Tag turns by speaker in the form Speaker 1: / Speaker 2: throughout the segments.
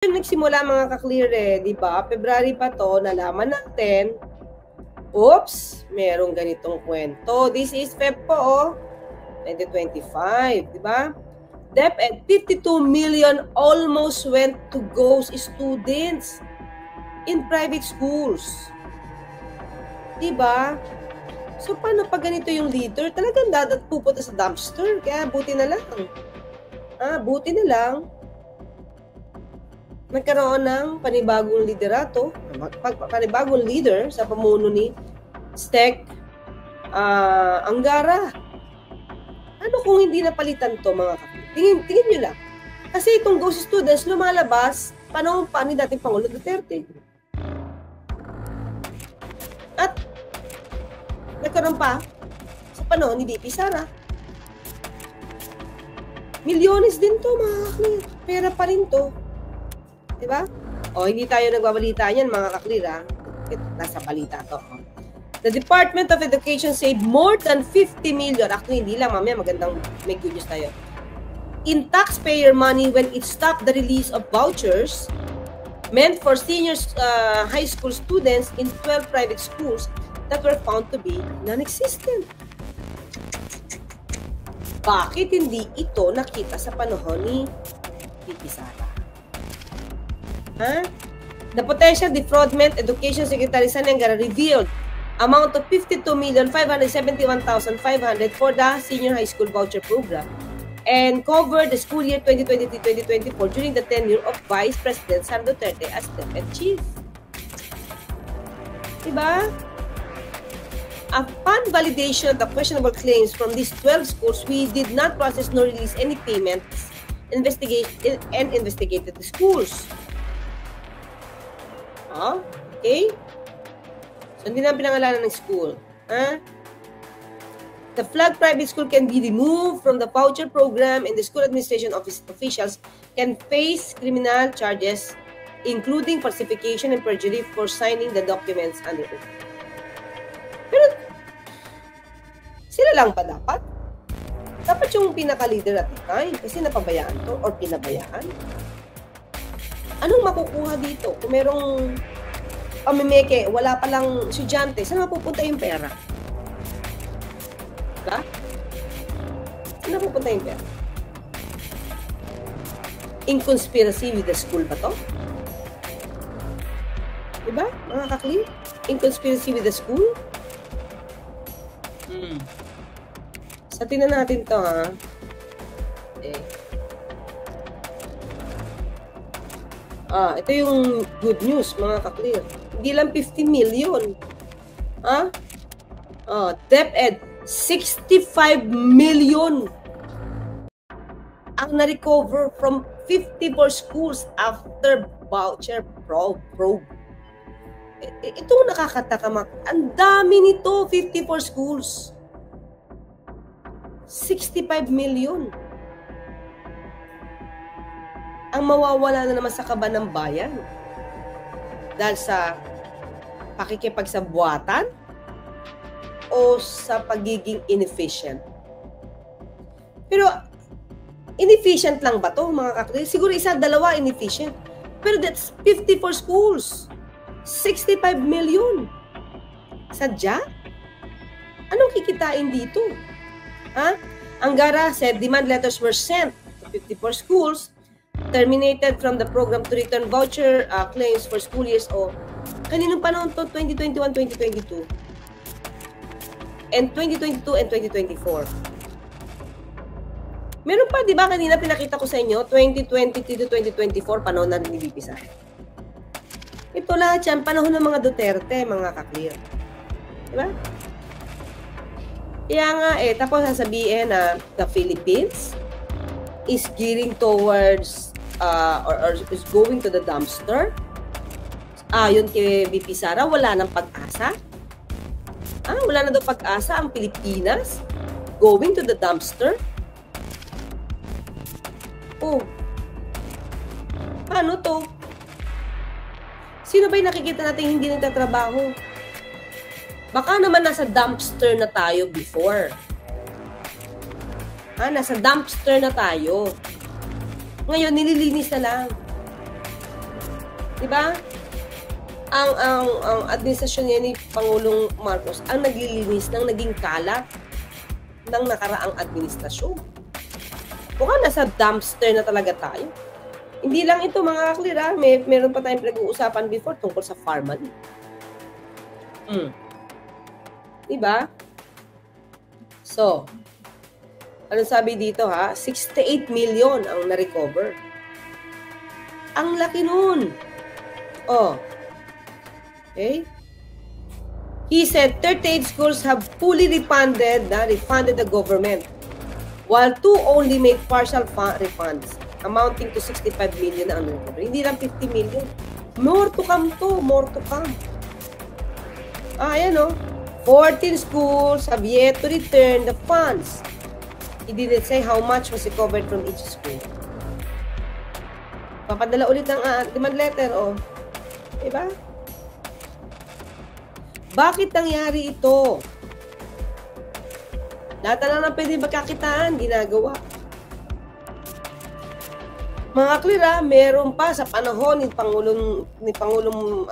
Speaker 1: Nagsimula mga ka-clear di ba? February pa to, nalaman natin, oops, merong ganitong kwento. This is Feb po, 2025, di ba? DepEd, 52 million almost went to ghost students in private schools. Di ba? So, paano pag ganito yung leader? Talagang pupunta sa dumpster. Kaya buti na lang. Buti na lang. Nagkaroon ng panibagong liderato, panibagong leader sa pamuno ni Stek Angara. Ano kung hindi napalitan to mga kapatid? Tingin nyo lang. Kasi itong ghost students lumalabas panahon pa ni dating Pangulo Duterte. At nagkaroon pa sa panahon ni VP Sara. Milyones din to mga kapatid. Pera pa rin to. Diba? O, hindi tayo nagbabalita niyan, mga kaklir, nasa balita to. The Department of Education saved more than 50 million. Actually, hindi lang, mamaya magandang may good news tayo. In taxpayer money when it stopped the release of vouchers meant for senior high school students in 12 private schools that were found to be non-existent. Bakit hindi ito nakita sa panahon ni VP Sara? The potential defraudment, Education Secretary Sani Angara revealed amount of 52,571,500 for the senior high school voucher program and covered the school year 2023-2024 during the tenure of Vice President Sara Duterte as DepEd Chief. Diba? Upon validation of the questionable claims from these 12 schools, we did not process nor release any payments and investigated the schools. Okay? So, hindi na pinangalanan ng school. The flag private school can be removed from the voucher program and the school administration officials can face criminal charges including falsification and perjury for signing the documents under oath. Pero, sila lang pa dapat? Dapat yung pinaka-leader at the time kasi napabayaan to or pinabayaan. Anong makukuha dito? Kung merong pamimeke, wala palang estudyante, saan mapupunta yung pera? Diba? Saan mapupunta yung pera? In conspiracy with the school ba to? Diba? Mga kakli? In conspiracy with the school? Sa tingnan natin to ito yung good news, mga ka-clear. Hindi lang 50 million. DepEd, 65 million ang na-recover from 54 schools after voucher probe. Itong nakakataka, ang dami nito, 54 schools. 65 million. Ang mawawala na naman sa kaban ng bayan dahil sa pakikipagsabuatan o sa pagiging inefficient. Pero inefficient lang ba to mga kakri? Siguro isa, dalawa inefficient. Pero that's 54 schools. 65 million. Sadya? Anong kikitain dito? Angara said demand letters were sent to 54 schools terminated from the program to return voucher claims for school years o kaninong panahon to? 2021-2022 and 2022 and 2024. Meron pa, di ba kanina pinakita ko sa inyo 2023 to 2024 panahon na ni VP Sara. Ito lahat yan, panahon ng mga Duterte, mga ka-clear. Di ba? Kaya nga tapos sasabihin na the Philippines is gearing towards or is going to the dumpster. Yun kay VP Sara, wala nang pag-asa. Wala na daw pag-asa ang Pilipinas going to the dumpster. Paano to? Sino ba'y nakikita natin hindi nagtatrabaho? Baka naman nasa dumpster na tayo before. Nasa dumpster na tayo. Ngayon, nililinis na lang. Di ba? Ang administrasyon niya ni Pangulong Marcos ang naglilinis ng naging kalat ng nakaraang administrasyon. Mukhang nasa dumpster na talaga tayo. Hindi lang ito mga kaklir, ha? Meron pa tayong pinag-uusapan before tungkol sa Farman. Diba? So, ano sabi dito ha? 68 million ang na-recover. Ang laki nun. Oh. Okay? He said 38 schools have fully refunded the government, while 2 only made partial refunds, amounting to 65 million na ang recovery. Hindi lang 50 million. More to come to. More to come. Ayan o. 14 schools have yet to return the funds. He didn't say how much was recovered from each school. Papadala ulit ng demand letter, o. Diba? Bakit nangyari ito? Lahat na lang pwede magkakitaan, ginagawa. Mga klira, meron pa sa panahon ni Pangulong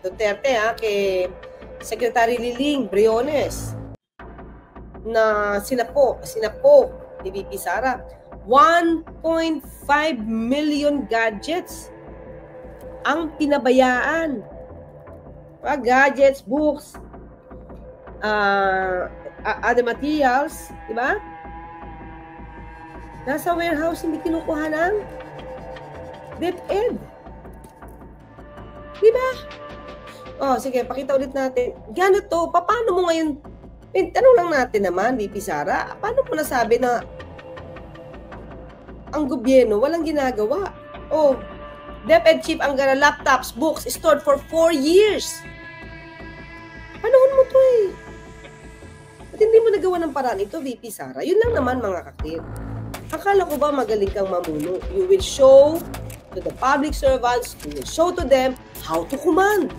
Speaker 1: Duterte kay Secretary Liling Briones na sinapo ni VP Sara 1.5 million gadgets ang pinabayaan. Gadgets, books, other materials, di ba? Nasa warehouse, hindi kinukuha ng DepEd. Di ba? Oh, sige, pakita ulit natin. Ganito, paano mo ngayon, tanong lang natin naman, VP Sara, paano mo nasabi na ang gobyerno walang ginagawa? Oh, DepEd chief ang laptops, books stored for 4 years. Panahon mo to eh. At hindi mo nagawa ng paraan ito, VP Sara. Yun lang naman mga kaklir. Akala ko ba magaling kang mamuno? You will show to the public servants, you will show to them how to command.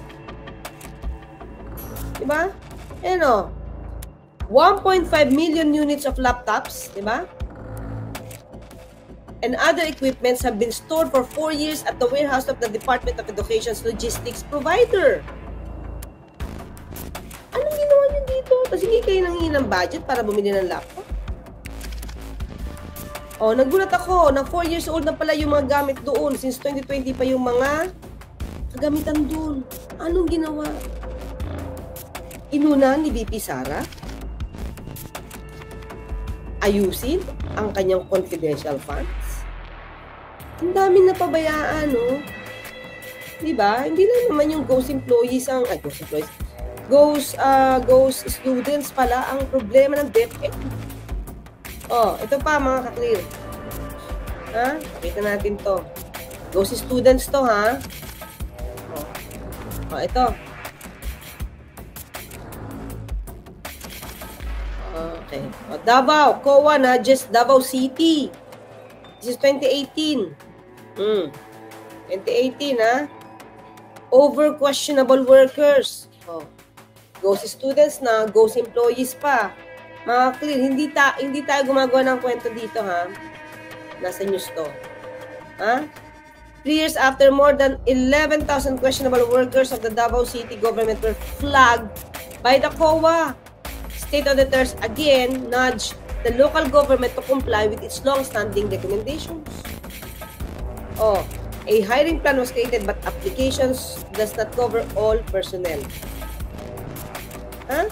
Speaker 1: Diba? Ano? 1.5 million units of laptops, diba? And other equipments have been stored for 4 years at the warehouse of the Department of Education's logistics provider. Anong ginawa niyo dito? Tapos hindi kayo nanghingi ng budget para bumili ng laptop? Oh, nagulat ako na 4 years old na pala yung mga gamit doon. Since 2020 pa yung mga kagamitan doon. Anong ginawa? Inuna ni VP Sara ayusin ang kanyang confidential funds. Ang dami na pabayaan, no? Diba? Hindi lang naman yung ghost employees ghost students pala ang problema ng DepEd. Oh, ito pa mga kaklir. Ha? Pakita natin to. Ghost students to, ha? Oh, ito. Okay. O, Davao, COA na, just Davao City. This is 2018. 2018, ha? Over questionable workers. Oh. Ghost students na, ghost employees pa. Mga clear, hindi tayo gumagawa ng kwento dito, ha? Nasa news to. Ha? 3 years after, more than 11,000 questionable workers of the Davao City government were flagged by the COA. State auditors again nudged the local government to comply with its long-standing recommendations. Oh, a hiring plan was created but applications does not cover all personnel. Huh?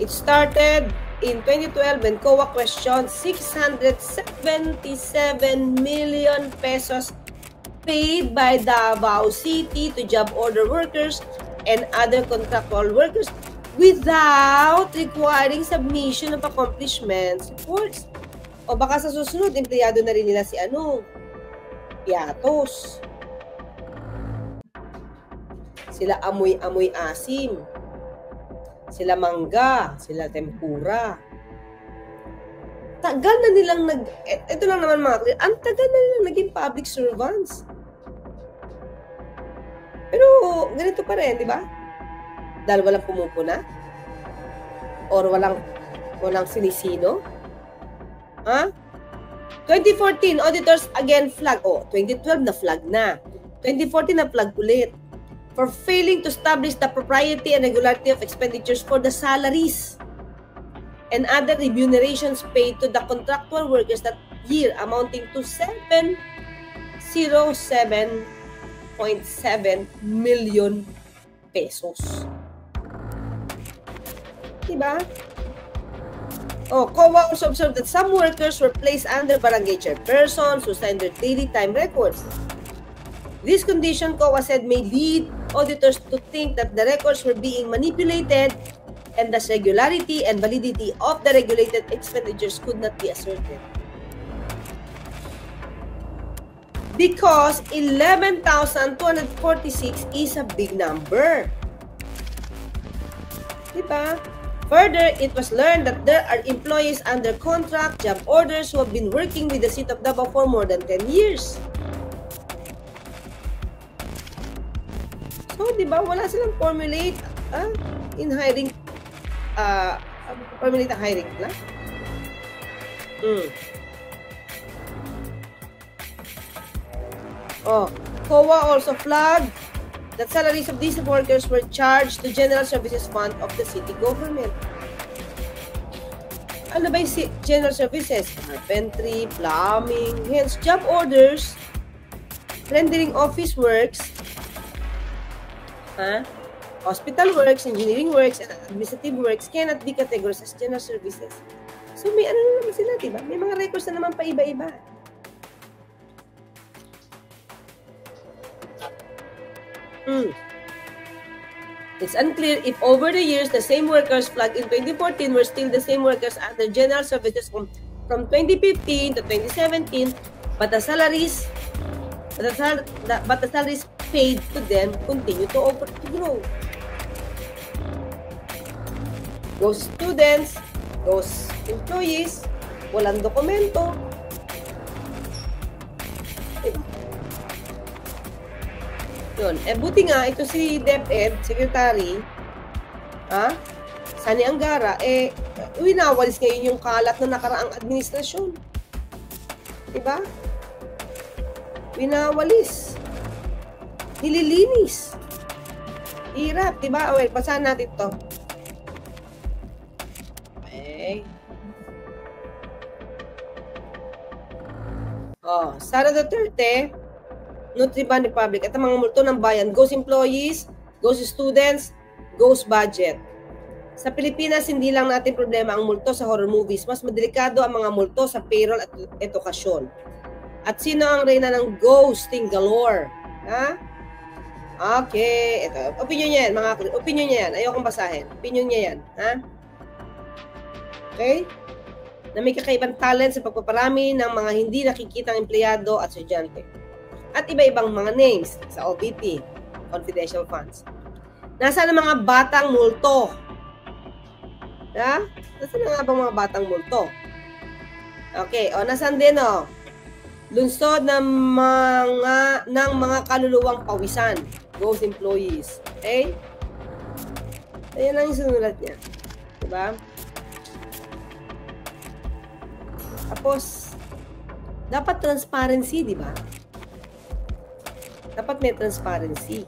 Speaker 1: It started in 2012 when COA questioned 677 million pesos paid by Davao City to job order workers and other contractual workers without requiring submission of accomplishments reports. O baka sa susunod, empleyado na rin nila si Piatos. Sila amoy-amoy asim. Sila mangga. Sila tempura. Tagal na nilang ito lang naman mga ang tagal na nilang naging public servants. Pero ganito pa rin, di ba? Dahil walang pumupuna? Or walang sinisino? Ha? 2014, auditors again flag. 2012 na flag na. 2014 na flag ulit. For failing to establish the propriety and regularity of expenditures for the salaries and other remunerations paid to the contractual workers that year amounting to 707.7 million pesos. Diba? COA also observed that some workers were placed under barangay chairpersons who signed their daily time records. This condition, COA said, may lead auditors to think that the records were being manipulated and thus regularity and validity of the regulated expenditures could not be asserted. Because 11,246 is a big number. Diba? Further, it was learned that there are employees under contract job orders who have been working with the City of Davao for more than 10 years. So, di ba, wala silang formulate in hiring, formulate ang hiring plan. COA also flagged that salaries of these workers were charged to General Services Fund of the city government. Ano ba yung General Services? Carpentry, plumbing, hence job orders, rendering office works, hospital works, engineering works, and administrative works cannot be categorized as general services. So may ano na naman sila, diba? May mga records na naman pa iba-iba. It's unclear if over the years the same workers flagged in 2014 were still the same workers under general services from 2015 to 2017, but the salaries paid to them continue to grow. Those students, those employees, walang dokumento. Yun. Buti nga, ito si DepEd, Secretary, Sani Angara, winawalis ngayon yung kalat na nakaraang administrasyon. Diba? Winawalis. Nililinis. Hirap, diba? Okay, basahan natin to. Okay. Sara Duterte, Nutriban Republic, at ang mga multo ng bayan, goes employees, goes students, goes budget. Sa Pilipinas, hindi lang natin problema ang multo sa horror movies. Mas madelikado ang mga multo sa payroll at edukasyon. At sino ang reyna ng ghosting galore? Okay, ito. Opinion niya yan, mga opinion niya yan. Ayokong basahin. Opinion niya yan. Okay? Na may kakaibang talent sa pagpaparami ng mga hindi nakikitang empleyado at estudyante. At iba-ibang mga names sa OBT, confidential funds. Nasaan ang mga batang multo? Nasaan nga bang mga batang multo? Okay, nasaan din lunsod ng mga kaluluwang pawisan, those employees. Okay? Ayan lang yung sinulat niya. Diba? Tapos, dapat transparency, diba? Dapat may transparency.